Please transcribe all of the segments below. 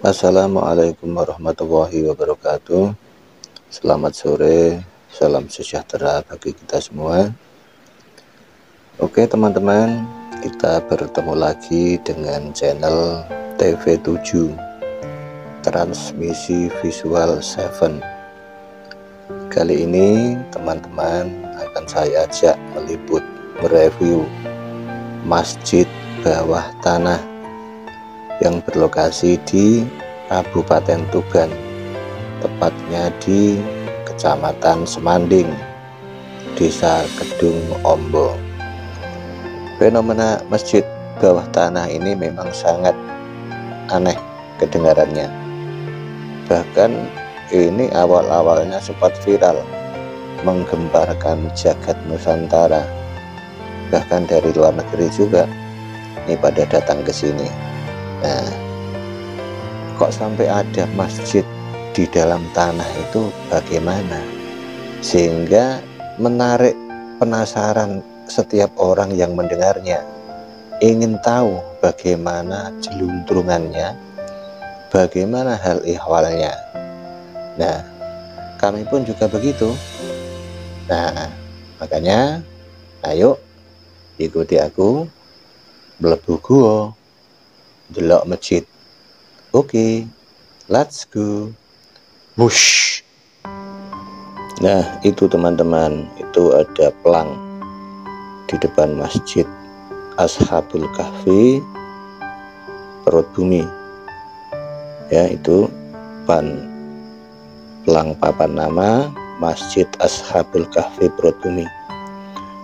Assalamualaikum warahmatullahi wabarakatuh. Selamat sore, salam sejahtera bagi kita semua. Oke teman-teman, kita bertemu lagi dengan channel TV7 Transmisi Visual 7. Kali ini teman-teman akan saya ajak meliput mereview Masjid Bawah Tanah yang berlokasi di Kabupaten Tuban, tepatnya di Kecamatan Semanding, Desa Kedung Ombo. Fenomena Masjid Bawah Tanah ini memang sangat aneh kedengarannya. Bahkan ini awal-awalnya sempat viral, menggemparkan jagat Nusantara. Bahkan dari luar negeri juga ini pada datang ke sini. Nah, kok sampai ada masjid di dalam tanah itu bagaimana? Sehingga menarik penasaran setiap orang yang mendengarnya, ingin tahu bagaimana jeluntrungannya, bagaimana hal ihwalnya. Nah, kami pun juga begitu. Nah, makanya ayo ikuti aku mlebu gua, delok masjid. Oke, let's go. Wush. Nah, itu teman-teman, itu ada pelang di depan Masjid Ashabul Kahfi Perut Bumi. Ya, itu pelang papan nama Masjid Ashabul Kahfi Perut Bumi.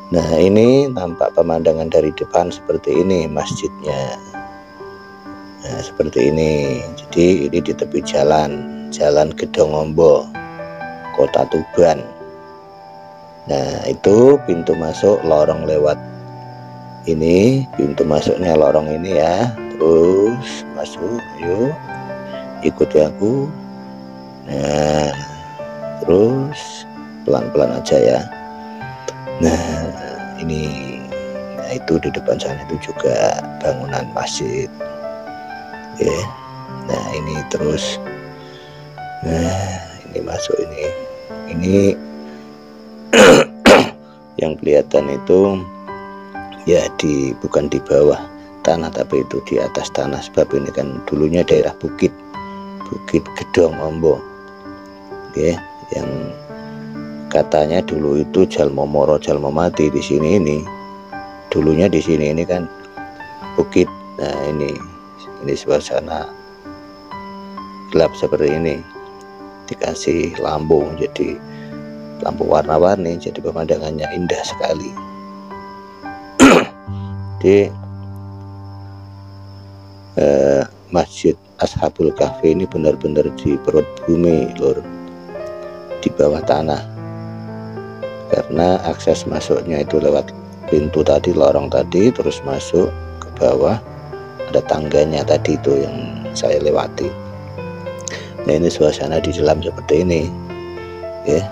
Nah, ini tampak pemandangan dari depan seperti ini masjidnya. Nah, seperti ini. Jadi ini di tepi Jalan Kedung Ombo, Kota Tuban. Nah, itu pintu masuk lorong lewat ini, pintu masuknya lorong ini ya. Terus masuk, yuk ikuti aku. Nah, terus pelan-pelan aja ya. Nah, ini, nah itu di depan sana itu juga bangunan masjid. Oke. Nah, ini terus, nah ini masuk ini yang kelihatan itu ya bukan di bawah tanah tapi itu di atas tanah, sebab ini kan dulunya daerah Bukit Gedong Ombo. Oke, yang katanya dulu itu Jalmo Moro Jalmo Mati di sini, ini dulunya di sini ini kan bukit. Nah, ini suasana gelap seperti ini, dikasih lampu, jadi lampu warna-warni, jadi pemandangannya indah sekali. Di Masjid Ashabul Kahfi ini benar-benar di perut bumi, lur, di bawah tanah, karena akses masuknya itu lewat pintu tadi, lorong tadi, terus masuk ke bawah ada tangganya tadi itu yang saya lewati. Nah, ini suasana di dalam seperti ini ya.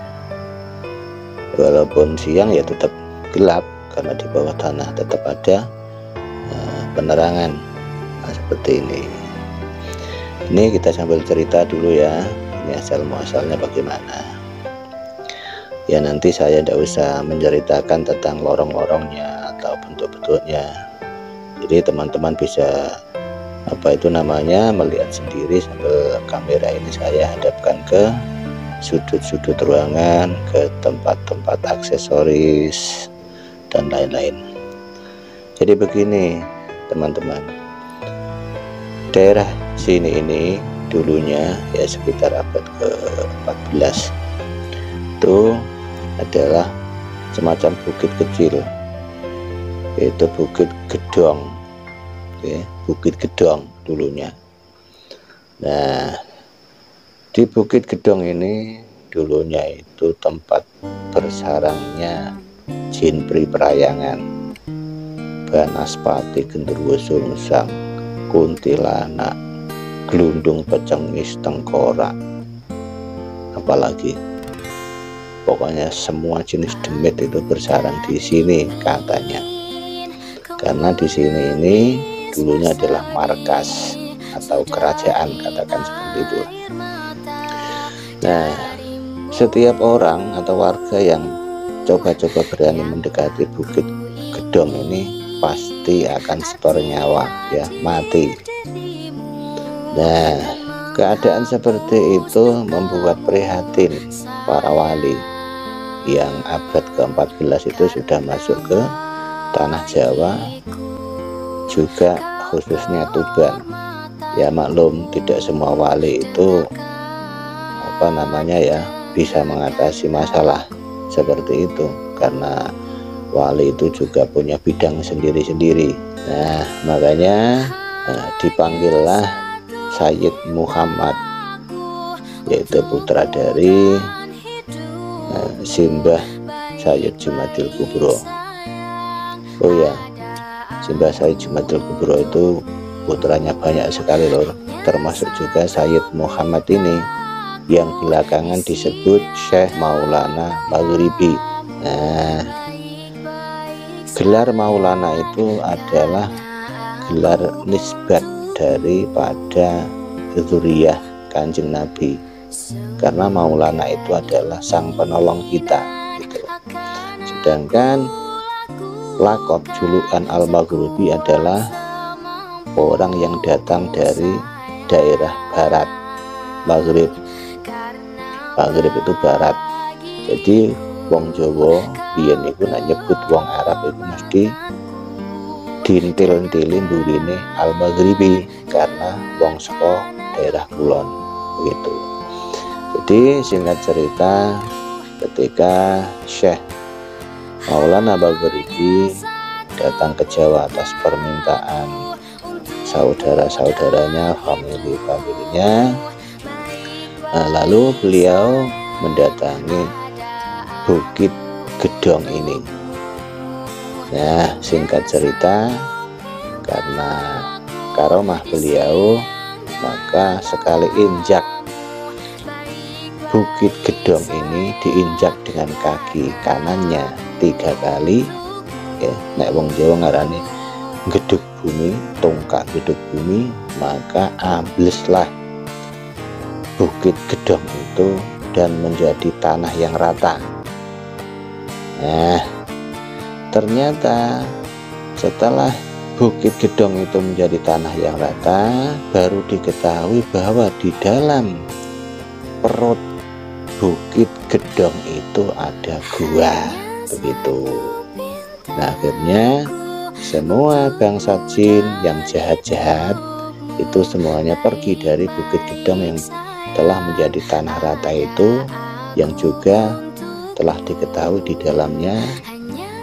Walaupun siang ya tetap gelap karena di bawah tanah tetap ada penerangan. Nah, seperti ini. Ini kita sambil cerita dulu ya, ini asal muasalnya bagaimana ya. Nanti saya tidak usah menceritakan tentang lorong-lorongnya atau bentuk-bentuknya, jadi teman-teman bisa melihat sendiri sambil kamera ini saya hadapkan ke sudut-sudut ruangan, ke tempat-tempat aksesoris dan lain-lain. Jadi begini teman-teman, daerah sini ini dulunya ya sekitar abad ke-14 itu adalah semacam bukit kecil, yaitu Bukit Gedong. Oke, Bukit Gedong dulunya. Nah, di Bukit Gedong ini dulunya itu tempat bersarangnya jin pri perayangan, Banaspati Genderuwo Sungsang, kuntilanak, glundung pecengis tengkorak, apalagi pokoknya semua jenis demit itu bersarang di sini katanya. Karena di sini ini dulunya adalah markas atau kerajaan, katakan seperti itu. Nah, setiap orang atau warga yang coba-coba berani mendekati Bukit Gedong ini pasti akan setor nyawa, ya, mati. Nah, keadaan seperti itu membuat prihatin para wali yang abad ke-14 itu sudah masuk ke tanah Jawa, juga khususnya Tuban. Ya maklum, tidak semua wali itu bisa mengatasi masalah seperti itu, karena wali itu juga punya bidang sendiri-sendiri. Nah, makanya dipanggillah Sayyid Muhammad, yaitu putra dari Simbah Sayyid Jumadil Kubro. Oh ya, Simbah Sayyid Jumadil Kubro itu putranya banyak sekali loh, termasuk juga Sayyid Muhammad ini yang belakangan disebut Syekh Maulana Maghribi. Nah, gelar Maulana itu adalah gelar nisbat daripada zuriyah Kanjeng Nabi, karena Maulana itu adalah sang penolong kita gitu. Sedangkan lakop julukan Al-Maghribi adalah orang yang datang dari daerah barat. Maghrib itu barat. Jadi wong Jawa biyen iku nek nyebut wong Arab itu mesti dintil-ntilin burine Al-Maghribi, karena wong saka daerah kulon begitu. Jadi singkat cerita, ketika Syekh Maulana Maghribi datang ke Jawa atas permintaan saudara-saudaranya, famili-familinya, lalu beliau mendatangi Bukit Gedong ini. Nah, singkat cerita, karena karomah beliau, maka sekali injak Bukit Gedong ini diinjak dengan kaki kanannya 3 kali, ya, nek wong Jawa ngarani gedug bumi, tongkak gedug bumi, maka ambleslah Bukit Gedong itu dan menjadi tanah yang rata. Nah, ternyata setelah Bukit Gedong itu menjadi tanah yang rata, baru diketahui bahwa di dalam perut Bukit Gedong itu ada gua, begitu. Nah, akhirnya semua bangsa jin yang jahat-jahat itu semuanya pergi dari Bukit Gedong yang telah menjadi tanah rata itu, yang juga telah diketahui di dalamnya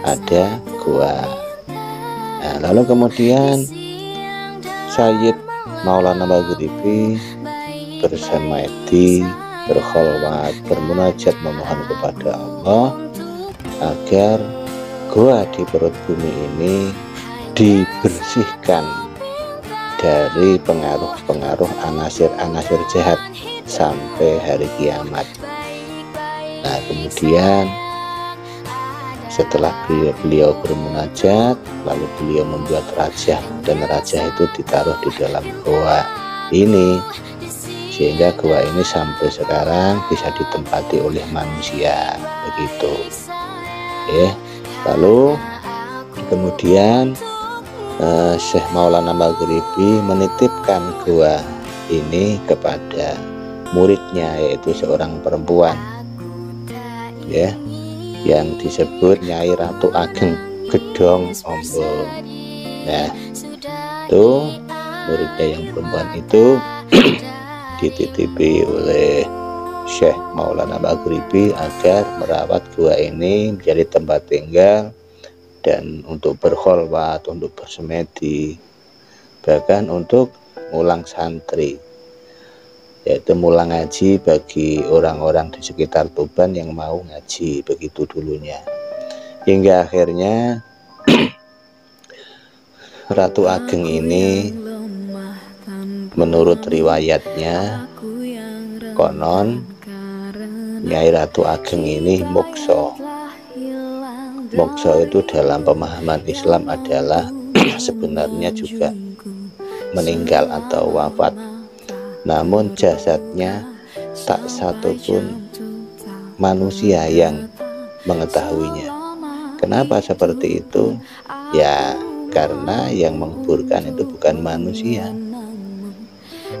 ada gua. Nah, lalu kemudian Sayyid Maulana Maghribi bersemedi, berkholwat, bermunajat memohon kepada Allah agar gua di perut bumi ini dibersihkan dari pengaruh-pengaruh anasir-anasir jahat sampai hari kiamat. Nah, kemudian setelah beliau bermunajat, lalu beliau membuat rajah, dan rajah itu ditaruh di dalam goa ini, sehingga goa ini sampai sekarang bisa ditempati oleh manusia, begitu. Lalu kemudian Syekh Maulana Maghribi menitipkan goa ini kepada muridnya, yaitu seorang perempuan, ya, yang disebut Nyai Ratu Ageng Gedong Ombo. Nah, itu muridnya yang perempuan itu dititipi oleh Syekh Maulana Maghribi agar merawat gua ini menjadi tempat tinggal dan untuk berkholwat, untuk bersemedi, bahkan untuk mulang santri, yaitu mulang ngaji bagi orang-orang di sekitar Tuban yang mau ngaji, begitu dulunya. Hingga akhirnya Ratu Ageng ini, menurut riwayatnya, konon Nyai Ratu Ageng ini mokso. Mokso itu dalam pemahaman Islam adalah sebenarnya juga meninggal atau wafat, namun jasadnya tak satu pun manusia yang mengetahuinya. Kenapa seperti itu? Ya karena yang menguburkan itu bukan manusia.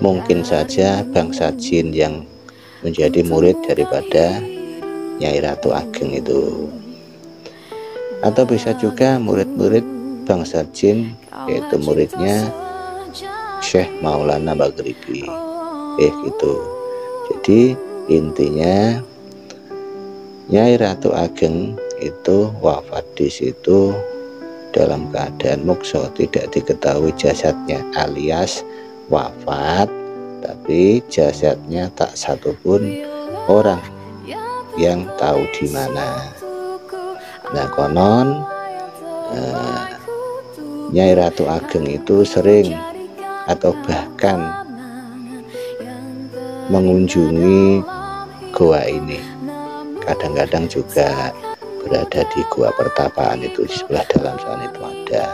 Mungkin saja bangsa jin yang menjadi murid daripada Nyai Ratu Ageng itu, atau bisa juga murid-murid bangsa jin, yaitu muridnya Syekh Maulana Maghribi, gitu. Jadi intinya Nyai Ratu Ageng itu wafat di situ dalam keadaan mukso, tidak diketahui jasadnya, alias wafat tapi jasadnya tak satupun orang yang tahu di mana. Nah konon Nyai Ratu Ageng itu sering atau bahkan mengunjungi goa ini. Kadang-kadang juga berada di gua pertapaan itu, di sebelah dalam sana itu ada.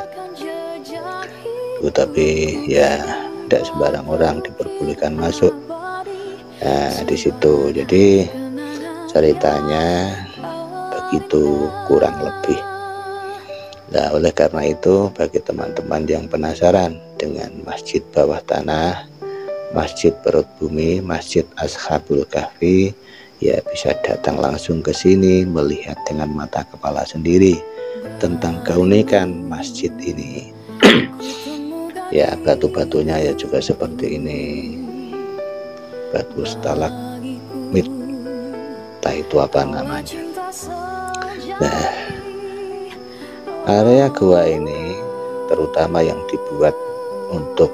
Tapi ya tidak sembarang orang diperbolehkan masuk. Nah di situ, jadi ceritanya begitu kurang lebih. Nah oleh karena itu, bagi teman-teman yang penasaran dengan masjid bawah tanah, masjid perut bumi, masjid Ashabul Kahfi, ya bisa datang langsung ke sini melihat dengan mata kepala sendiri tentang keunikan masjid ini. Ya batu-batunya ya juga seperti ini, batu stalagmit, entah itu apa namanya. Nah area gua ini terutama yang dibuat untuk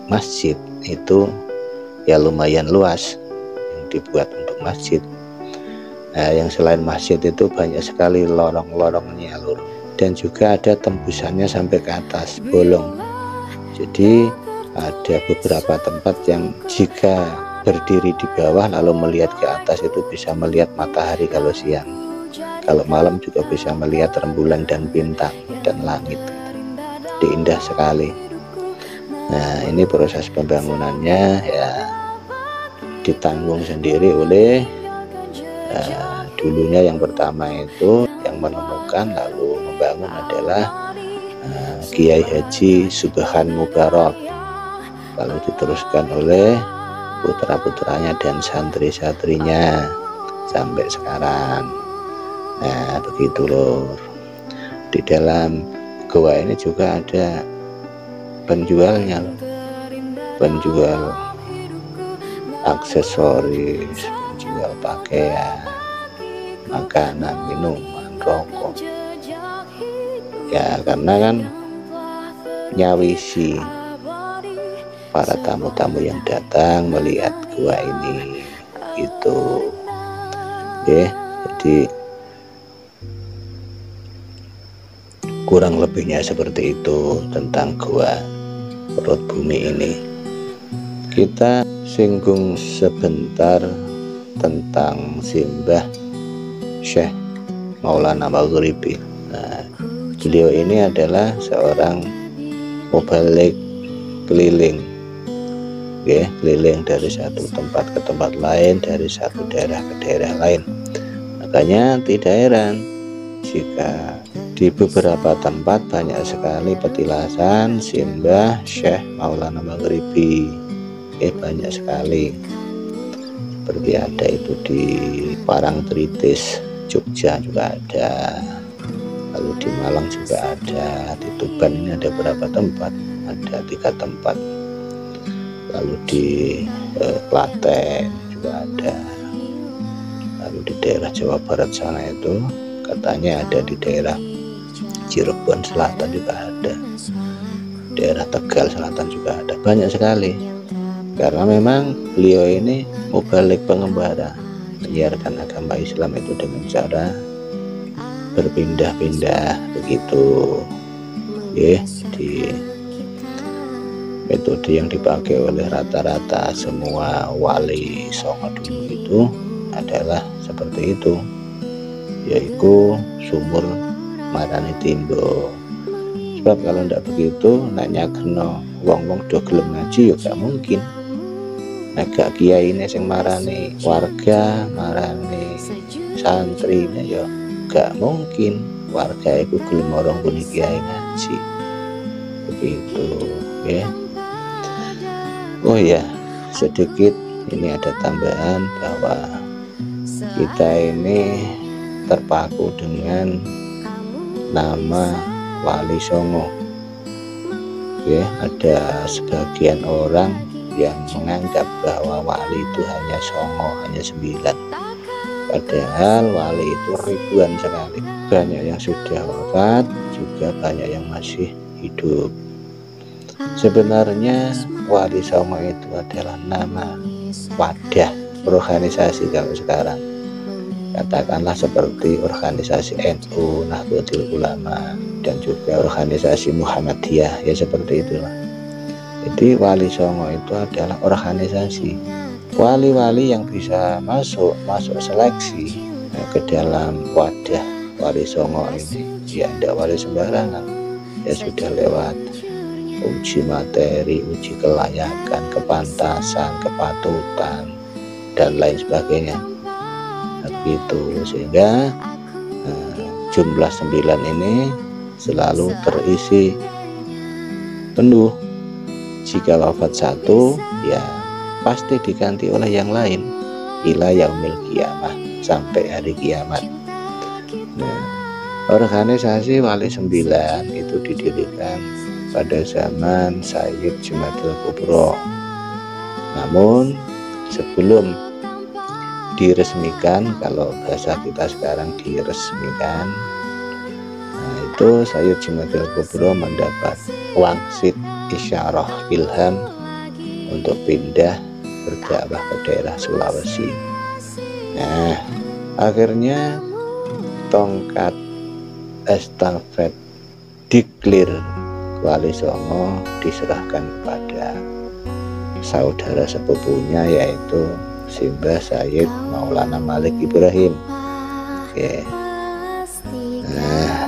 masjid itu ya lumayan luas, yang dibuat untuk masjid. Nah yang selain masjid itu banyak sekali lorong-lorongnya lur, dan juga ada tembusannya sampai ke atas bolong. Jadi ada beberapa tempat yang jika berdiri di bawah lalu melihat ke atas itu bisa melihat matahari kalau siang, kalau malam juga bisa melihat rembulan dan bintang dan langit. Jadi indah sekali. Nah ini proses pembangunannya ya ditanggung sendiri oleh dulunya yang pertama itu yang menemukan lalu membangun adalah Kiai Haji Subhan Mubarak, lalu diteruskan oleh putra-putranya dan santri-santrinya sampai sekarang. Nah begitu loh. Di dalam goa ini juga ada penjualnya loh, penjual aksesoris, penjual pakaian, makanan, minuman, rokok. Ya karena kan nyawisi para tamu-tamu yang datang melihat gua ini gitu. Oke, jadi kurang lebihnya seperti itu tentang gua perut bumi ini. Kita singgung sebentar tentang simbah Syekh Maulana Maghribi. Nah, beliau ini adalah seorang mubalik keliling, keliling dari satu tempat ke tempat lain, dari satu daerah ke daerah lain. Makanya tidak heran jika di beberapa tempat banyak sekali petilasan simbah Syekh Maulana Maghribi. Banyak sekali, seperti ada itu di Parangtritis Jogja juga ada, lalu di Malang juga ada, di Tuban ini ada berapa tempat, ada 3 tempat, lalu di Klaten juga ada, lalu di daerah Jawa Barat sana itu katanya ada, di daerah Cirebon Selatan juga ada, daerah Tegal Selatan juga ada, banyak sekali. Karena memang beliau ini mubalik pengembara, menyiarkan agama Islam itu dengan cara berpindah-pindah begitu. Di metode yang dipakai oleh rata-rata semua wali songo dulu itu adalah seperti itu, yaitu sumur marani timbo. Sebab kalau tidak begitu nanya keno wong-wong do gelem ngaji ya gak mungkin. Agak kiai ini sing marani warga, marani santri ini ya gak mungkin warga itu gelem orang puni kiai ngaji, begitu ya. Oh ya, sedikit ini ada tambahan bahwa kita ini terpaku dengan nama Wali Songo ya. Ada sebagian orang yang menganggap bahwa wali itu hanya songo, hanya 9, padahal wali itu ribuan sekali. Banyak yang sudah wafat, juga banyak yang masih hidup. Sebenarnya Wali Songo itu adalah nama wadah organisasi. Kalau sekarang katakanlah seperti organisasi NU, Nahdlatul Ulama, dan juga organisasi Muhammadiyah, ya seperti itulah. Jadi Wali Songo itu adalah organisasi. Wali-wali yang bisa masuk seleksi ke dalam wadah Wali Songo ini ya tidak wali sembarangan, ya sudah lewat uji materi, uji kelayakan, kepantasan, kepatutan, dan lain sebagainya. Begitu, sehingga jumlah 9 ini selalu terisi penuh. Jika wafat satu, ya pasti diganti oleh yang lain ila yaumil qiyamah, sampai hari kiamat. Nah, organisasi Wali 9 itu didirikan pada zaman Sayyid Jumadil Kubro. Namun sebelum diresmikan, kalau bahasa kita sekarang diresmikan, nah itu Sayyid Jumadil Kubro mendapat wangsit isyarah ilham untuk pindah berdakwah ke daerah Sulawesi. Nah, akhirnya tongkat estafet diklir Wali Songo diserahkan kepada saudara sepupunya, yaitu Simbah Sayyid Maulana Malik Ibrahim. Oke. Nah,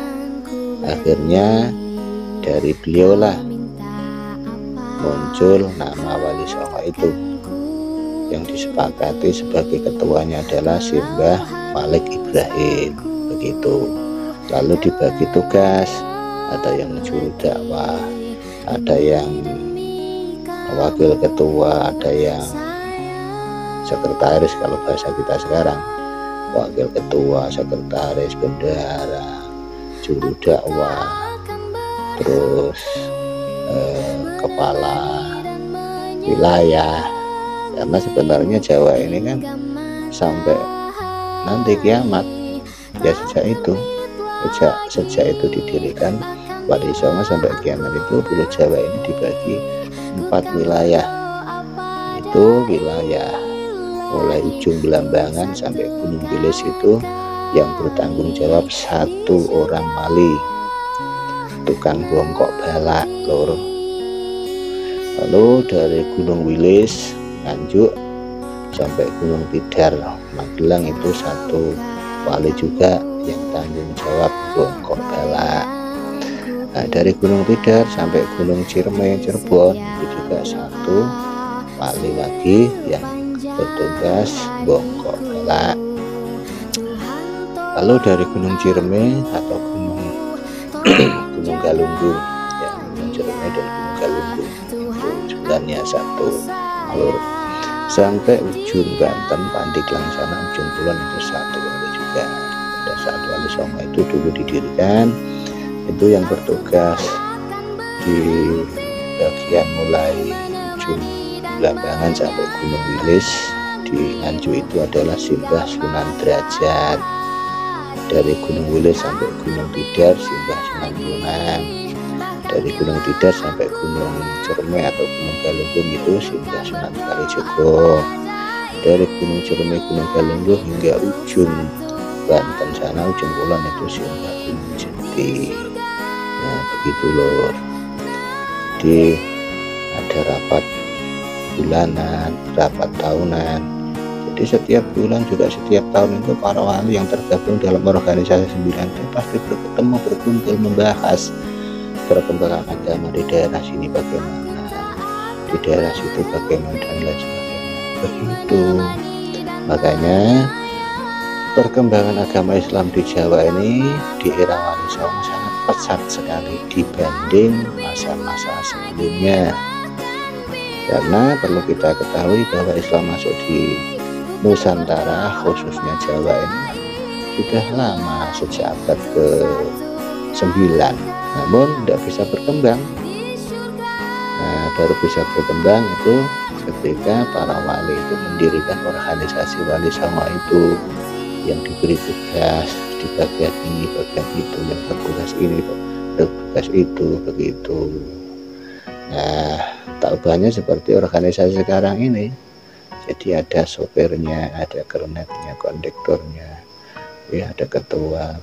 akhirnya dari beliaulah muncul nama Wali Songo itu, yang disepakati sebagai ketuanya adalah Simbah Malik Ibrahim, begitu. Lalu dibagi tugas, ada yang juru dakwah, ada yang wakil ketua, ada yang sekretaris kalau bahasa kita sekarang, wakil ketua, sekretaris, bendahara, juru dakwah, terus kepala wilayah. Karena sebenarnya Jawa ini kan sampai nanti kiamat, ya sejak itu didirikan Wali Songo sampai kiamat itu Pulau Jawa ini dibagi 4 wilayah. Itu wilayah mulai ujung Belambangan sampai Gunung Wilis itu yang bertanggung jawab 1 orang wali, tukang bongkok balak loro. Lalu dari Gunung Wilis Nganjuk sampai Gunung Tidar Magelang itu 1 wali juga yang tanggung jawab bongkok balak. Nah, dari Gunung Tidar sampai Gunung Ciremai Cirebon itu juga 1 wali lagi yang bertugas bongkok balak. Lalu dari Gunung Ciremai atau Gunung Galunggung, ya, Gunung Ciremai dan Gunung Galunggung itu sebenarnya 1 alur sampai ujung Banten Pandeglang sana, ujung Kulon itu 1 wali juga. Pada saat Wali Songo itu dulu didirikan, itu yang bertugas di bagian mulai ujung Belambangan sampai Gunung Wilis di Nganjuk itu adalah Simbah Sunan Derajat. Dari Gunung Wilis sampai Gunung Tidar Simbah Sunan Bonang. Dari Gunung Tidar sampai Gunung Ciremai atau Gunung Galunggung itu Simbah Sunan Kalijogo. Dari Gunung Ciremai, Gunung Galunggung hingga ujung Banten sana, ujung Kulon itu Simbah Gunung Jati. Nah, begitu loh. Jadi ada rapat bulanan, rapat tahunan. Jadi setiap bulan juga setiap tahun itu para wali yang tergabung dalam organisasi 9 itu pasti bertemu, berkumpul, membahas perkembangan agama di daerah sini bagaimana, di daerah situ bagaimana dan lain sebagainya. Begitu. Makanya perkembangan agama Islam di Jawa ini di era Wali Songo sangat pesat sekali dibanding masa-masa sebelumnya. Karena perlu kita ketahui bahwa Islam masuk di Nusantara khususnya Jawa ini sudah lama, sejak abad ke-9, namun tidak bisa berkembang. Nah, baru bisa berkembang itu ketika para wali itu mendirikan organisasi Wali Songo itu, yang diberi tugas di bagian ini, bagian itu, yang bertugas ini, bertugas itu, begitu. Nah, tak banyak seperti organisasi sekarang ini. Jadi ada sopirnya, ada kernetnya, kondektornya, ya ada ketua,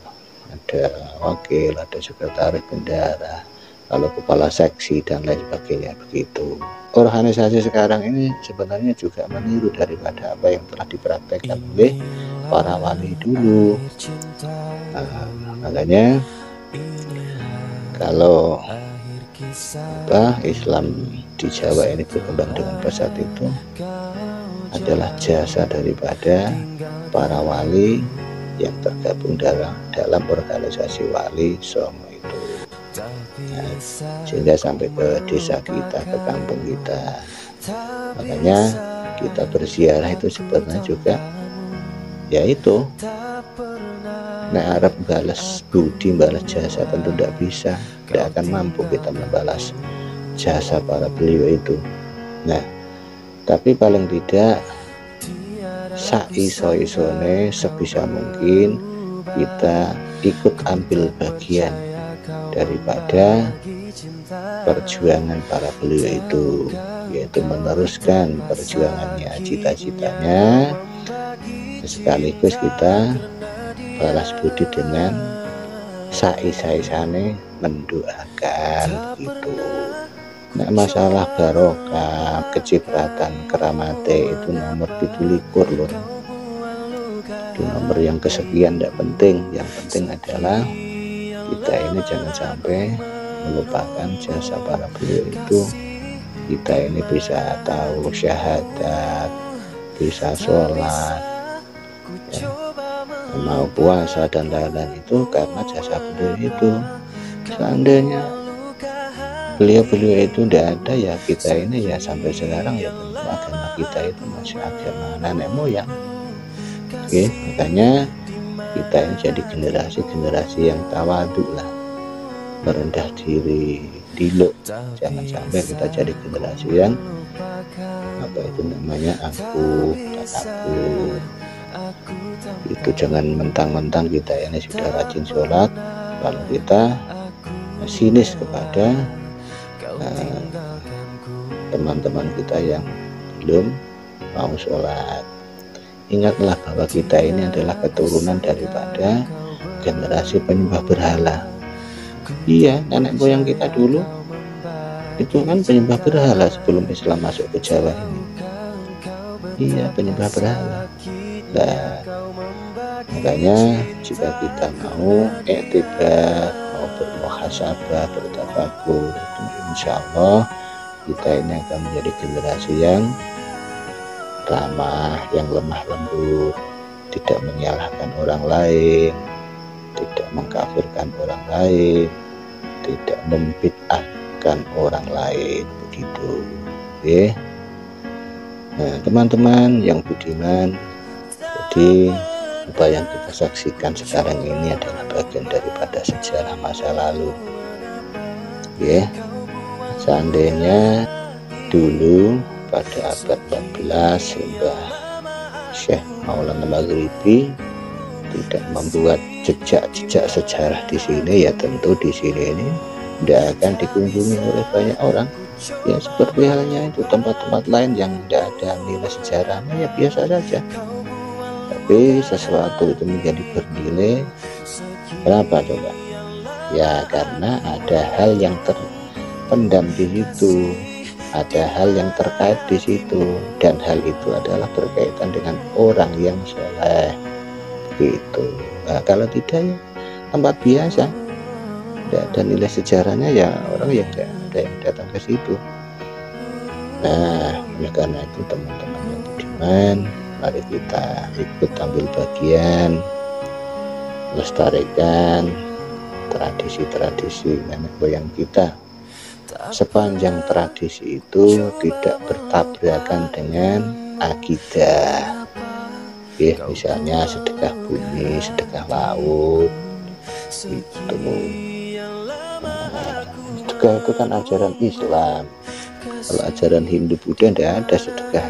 ada wakil, ada sekretaris bendara, lalu kepala seksi dan lain sebagainya, begitu. Organisasi sekarang ini sebenarnya juga meniru daripada apa yang telah dipraktekkan oleh para wali dulu. Nah, makanya kalau Islam di Jawa ini berkembang dengan pesat itu adalah jasa daripada para wali yang tergabung dalam organisasi Wali Songo itu. Nah, sehingga sampai ke desa kita, ke kampung kita. Makanya kita berziarah itu sebenarnya juga yaitu Arab balas budi, balas jasa, tentu tidak bisa, tidak akan mampu kita membalas jasa para beliau itu. Nah, tapi paling tidak iso-isone sebisa mungkin kita ikut ambil bagian daripada perjuangan para beliau itu, yaitu meneruskan perjuangannya, cita-citanya, sekaligus kita balas budi dengan saisane mendoakan, begitu. Nah, masalah barokah, kecipratan, keramate itu nomor 17 loh. Itu nomor yang kesekian tidak penting. Yang penting adalah kita ini jangan sampai melupakan jasa para beliau itu. Kita ini bisa tahu syahadat, bisa sholat, ya, mau puasa dan lain-lain itu karena jasa beliau itu. Seandainya beliau itu tidak ada, ya kita ini ya sampai sekarang ya tentu agama kita itu masih agama nenek moyang. Oke, makanya kita ini jadi generasi yang tawadhu lah, merendah diri, diluk. Jangan sampai kita jadi generasi yang angkuh, takabur. Itu jangan mentang-mentang kita ini sudah rajin sholat lalu kita sinis kepada teman-teman kita yang belum mau sholat. Ingatlah bahwa kita ini adalah keturunan daripada generasi penyembah berhala. Iya, nenek moyang kita dulu itu kan penyembah berhala sebelum Islam masuk ke Jawa ini. Iya, penyembah berhala. Nah, makanya jika kita mau iktibar, mau bermuhasabah, bertafakur, itu insya Allah kita ini akan menjadi generasi yang ramah, yang lemah lembut, tidak menyalahkan orang lain, tidak mengkafirkan orang lain, tidak membid'ahkan orang lain, begitu. Oke. Nah, teman-teman yang budiman, jadi apa yang kita saksikan sekarang ini adalah bagian daripada sejarah masa lalu. Oke. Seandainya dulu pada abad 14 Mbah Syekh Maulana Maghribi tidak membuat jejak-jejak sejarah di sini, ya tentu di sini ini tidak akan dikunjungi oleh banyak orang. Ya seperti halnya itu tempat-tempat lain yang tidak ada nilai sejarahnya, ya biasa saja. Tapi sesuatu itu menjadi bernilai. Kenapa coba? Ya karena ada hal yang terpendam di situ, ada hal yang terkait di situ, dan hal itu adalah berkaitan dengan orang yang soleh, begitu. Nah, kalau tidak ya tempat biasa, tidak ada nilai sejarahnya, ya orang yang tidak ada yang datang ke situ. Nah, oleh karena itu teman-teman yang budiman, mari kita ikut ambil bagian melestarikan tradisi-tradisi nenek moyang kita. Sepanjang tradisi itu tidak bertabrakan dengan akidah. Misalnya sedekah bumi, sedekah laut, itu. Sedekah itu kan ajaran Islam. Kalau ajaran Hindu Buddha tidak ada sedekah.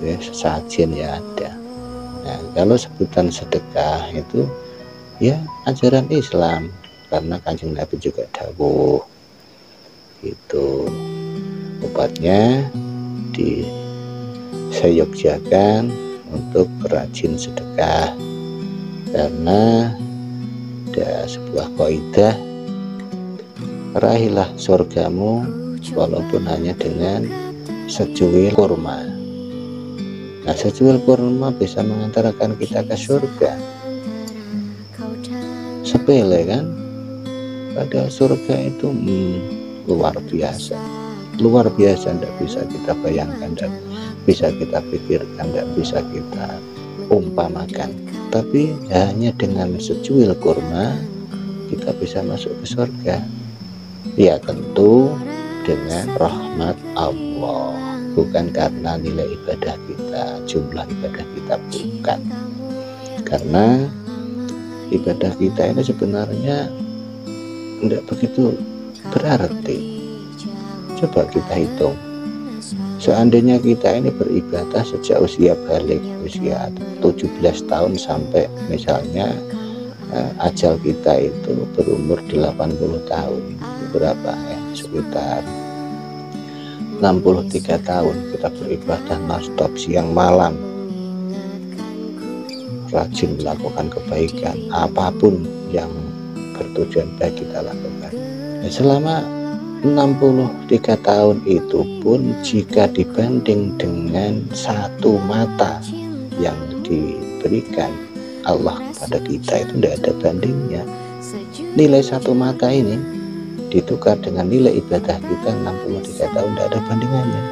Sesajen ya ada. Nah, kalau sebutan sedekah itu ya ajaran Islam, karena Kanjeng Nabi juga dawuh itu obatnya disayogjakan untuk rajin sedekah, karena ada sebuah kaidah, raihlah surgamu walaupun hanya dengan secuil kurma. Nah, secuil kurma bisa mengantarkan kita ke surga. Sepele kan? Padahal surga itu luar biasa, tidak bisa kita bayangkan, tidak bisa kita pikirkan, tidak bisa kita umpamakan. Tapi hanya dengan secuil kurma kita bisa masuk ke surga. Ya tentu dengan rahmat Allah, bukan karena nilai ibadah kita, jumlah ibadah kita, bukan. Karena ibadah kita ini sebenarnya tidak begitu berarti. Coba kita hitung, seandainya kita ini beribadah sejak usia balik, usia 17 tahun sampai misalnya ajal kita itu berumur 80 tahun, berapa ya, sekitar 63 tahun kita beribadah non-stop siang malam, rajin melakukan kebaikan, apapun yang bertujuan baik kita lakukan. Selama 63 tahun itu pun jika dibanding dengan satu mata yang diberikan Allah kepada kita itu tidak ada bandingnya. Nilai satu mata ini ditukar dengan nilai ibadah kita 63 tahun, tidak ada bandingannya.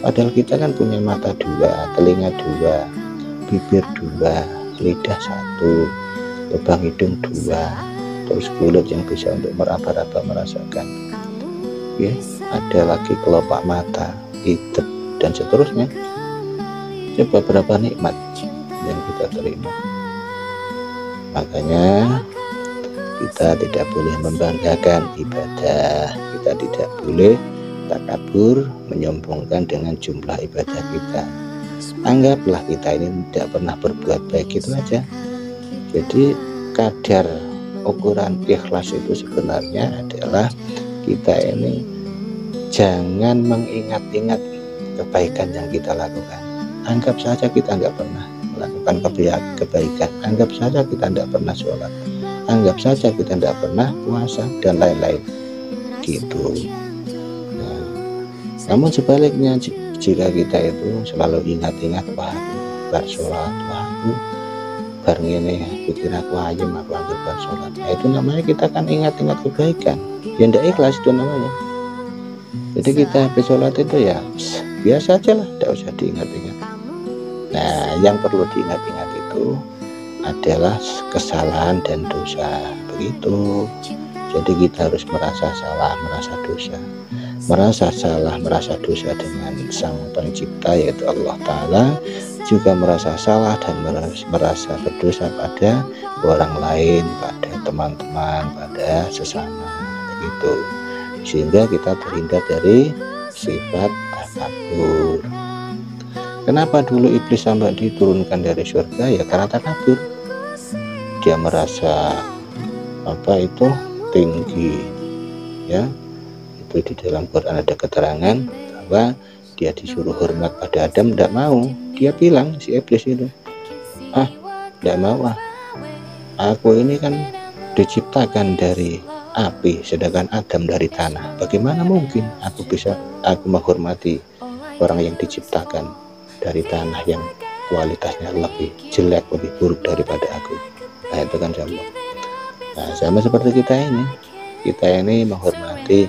Padahal kita kan punya mata dua, telinga dua, bibir dua, lidah satu, lubang hidung dua, terus mulut yang bisa untuk meraba-raba merasakan. Ya, ada lagi kelopak mata, hidung, dan seterusnya. Coba berapa nikmat yang kita terima. Makanya kita tidak boleh membanggakan ibadah, kita tidak boleh takabur menyombongkan dengan jumlah ibadah kita. Anggaplah kita ini tidak pernah berbuat baik, itu aja. Jadi kadar ukuran ikhlas itu sebenarnya adalah kita ini jangan mengingat-ingat kebaikan yang kita lakukan. Anggap saja kita nggak pernah melakukan kebaikan, anggap saja kita tidak pernah sholat, anggap saja kita tidak pernah puasa, dan lain-lain gitu. Nah, namun sebaliknya, jika kita itu selalu ingat-ingat, wah aku bar sholat, wah aku bar ngene, bikin aku ayem, aku anggap bar sholat, nah, itu namanya kita kan ingat-ingat kebaikan, ya tidak ikhlas itu namanya. Jadi kita habis sholat itu ya biasa aja lah, tidak usah diingat-ingat. Nah, yang perlu diingat-ingat itu adalah kesalahan dan dosa, begitu. Jadi kita harus merasa salah, merasa dosa, merasa dosa dengan Sang Pencipta yaitu Allah Ta'ala, juga merasa salah dan merasa berdosa pada orang lain, pada teman-teman, pada sesama, begitu. Sehingga kita terhindar dari sifat takabur. Kenapa dulu iblis sampai diturunkan dari surga? Ya karena takabur. Dia merasa tinggi, ya. Itu di dalam Quran ada keterangan bahwa dia disuruh hormat pada Adam, tidak mau. Dia bilang, si iblis itu, tidak mau, aku ini kan diciptakan dari api, sedangkan Adam dari tanah. Bagaimana mungkin aku menghormati orang yang diciptakan dari tanah yang kualitasnya lebih jelek, lebih buruk daripada aku? Nah, itu kan sama. Nah, sama seperti kita ini menghormati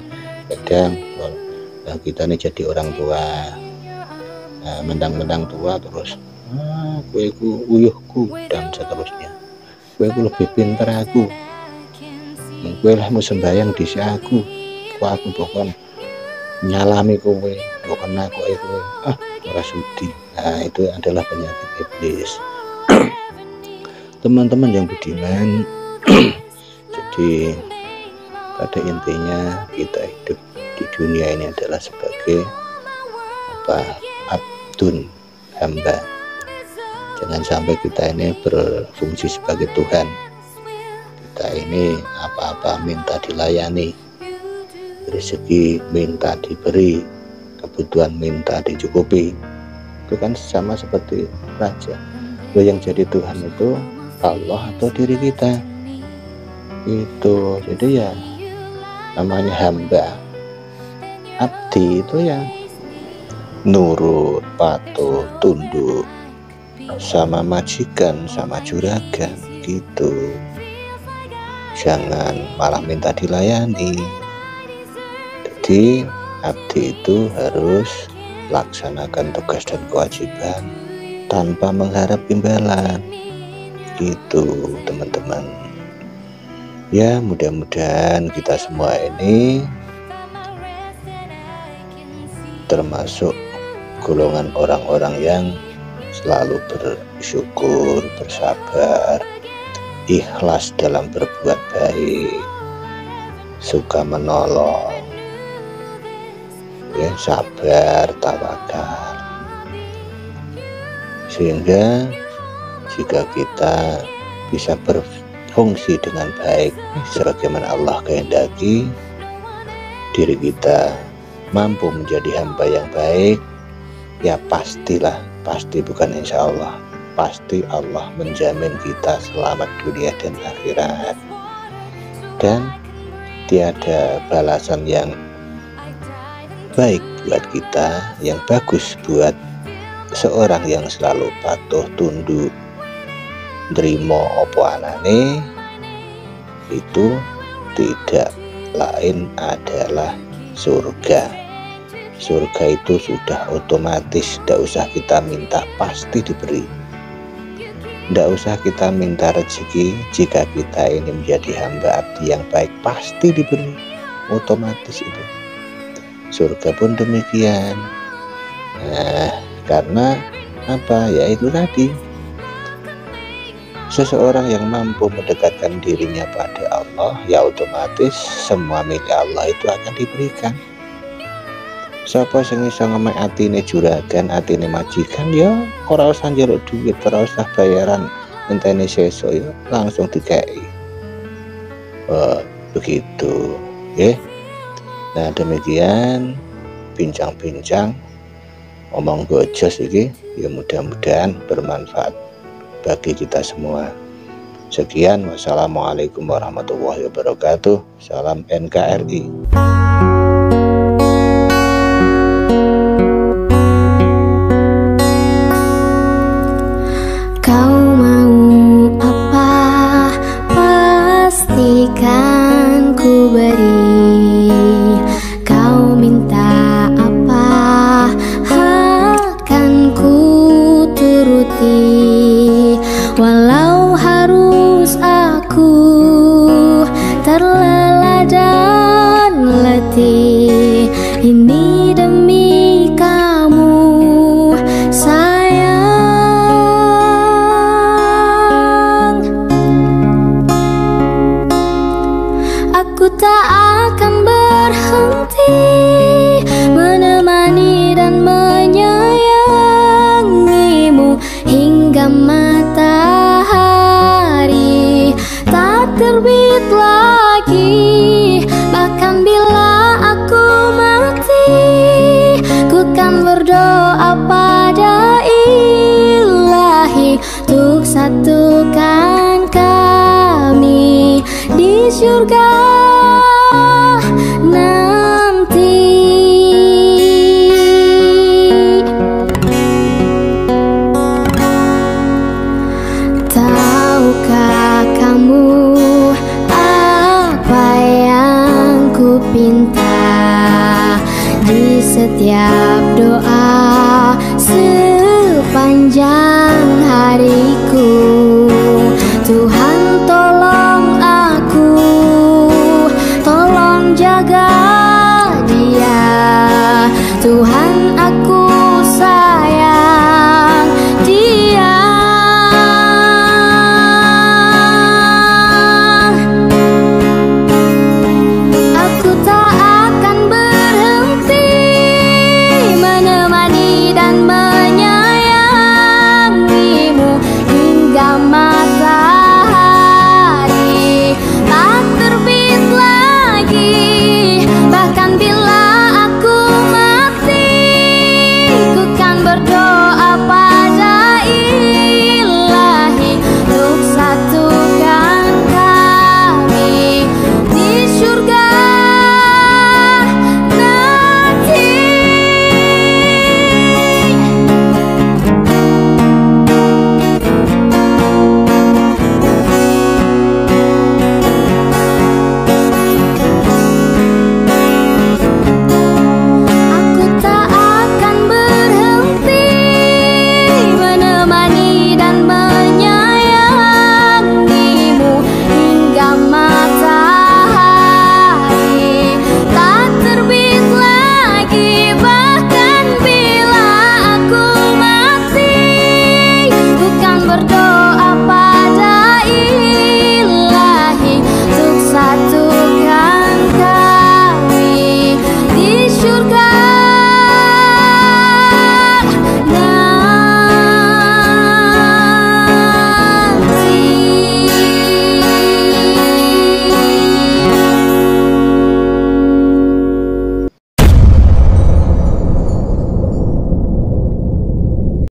kadang kita ini jadi orang tua. Nah, mentang-mentang tua terus kueku uyuhku dan seterusnya, kueku lebih pintar aku, kue lah mau sembahyang di si aku bukan nyalami kowe, bukan aku ora sudi. Nah, itu adalah penyakit iblis. Teman-teman yang budiman, jadi pada intinya kita hidup di dunia ini adalah sebagai abdun, hamba. Jangan sampai kita ini berfungsi sebagai Tuhan. Kita ini apa-apa minta dilayani, rezeki minta diberi, kebutuhan minta dicukupi. Itu kan sama seperti raja. Yang jadi Tuhan itu Allah atau diri kita. Itu jadi ya namanya hamba. Abdi itu ya nurut, patuh, tunduk sama majikan, sama juragan gitu. Jangan malah minta dilayani. Jadi abdi itu harus laksanakan tugas dan kewajiban tanpa mengharap imbalan. Gitu teman-teman. Ya, mudah-mudahan kita semua ini termasuk golongan orang-orang yang selalu bersyukur, bersabar, ikhlas dalam berbuat baik, suka menolong, ya, sabar, tawakal. Sehingga jika kita bisa berfungsi dengan baik sebagaimana Allah kehendaki, diri kita mampu menjadi hamba yang baik, ya pasti bukan insya Allah, pasti Allah menjamin kita selamat dunia dan akhirat. Dan tiada balasan yang baik buat kita, yang bagus buat seorang yang selalu patuh tunduk nrimo opo anane, itu tidak lain adalah surga. Surga itu sudah otomatis, tidak usah kita minta, pasti diberi. Tidak usah kita minta rezeki, jika kita ini menjadi hamba abdi yang baik, pasti diberi, otomatis itu. Surga pun demikian. Nah, karena apa? Ya itu tadi, seseorang yang mampu mendekatkan dirinya pada Allah, ya otomatis semua milik Allah itu akan diberikan. Sapa sing iso ngemek atine juragan, atine majikan, ya ora usah njaluk duit, ora usah bayaran entene sesuk, ya langsung dikei. Begitu, ya. Nah, demikian bincang-bincang omong gojos iki, ya mudah-mudahan bermanfaat bagi kita semua. Sekian, wassalamualaikum warahmatullahi wabarakatuh. Salam NKRI. Walau harus aku terleleh dan letih, ini demi kamu sayang. Aku tak akan berhenti menemani dan menyayangimu hingga matahari tak terbit lagi. Bahkan bila aku mati, ku kan berdoa pada Ilahi untuk satukan kami di surga nanti. Tahukah kamu apa setiap doa sepanjang hariku. Tuhan tolong aku, tolong jaga